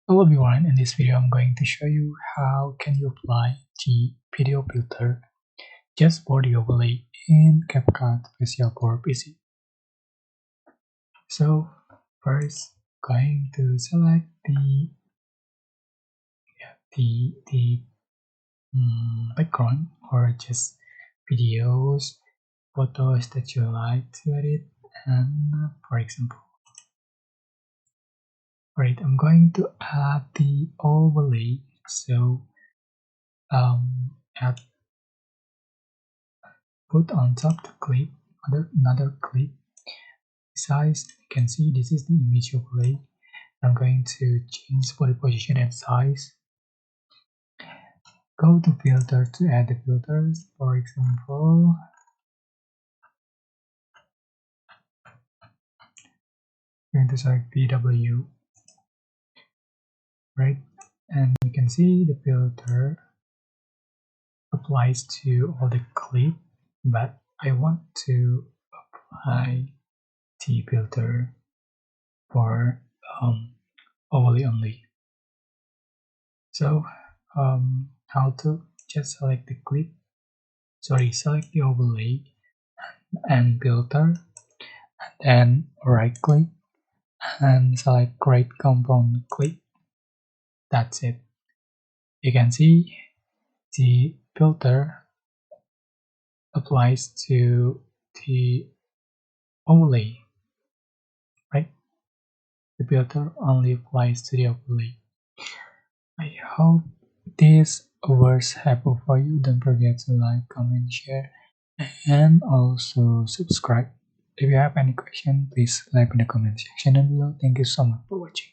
Hello everyone, in this video I'm going to show you how can you apply the video filter just for the overlay in CapCut PC. So first going to select the background or just videos, photos that you like to edit, and for example, alright, I'm going to add the overlay. So add put on top the clip, another clip size. You can see this is the image overlay. I'm going to change for the position and size. Go to filter to add the filters. For example, I'm going to select PW, right? And you can see the filter applies to all the clip, but I want to apply the filter for overlay only. So how to just select the clip, select the overlay and filter, and then right click and select create compound clip. That's it. You can see the filter applies to the overlay, right? The filter only applies to the overlay. I hope this was helpful for you. Don't forget to like, comment, share, and also subscribe. If you have any question, please leave in the comment section below. Thank you so much for watching.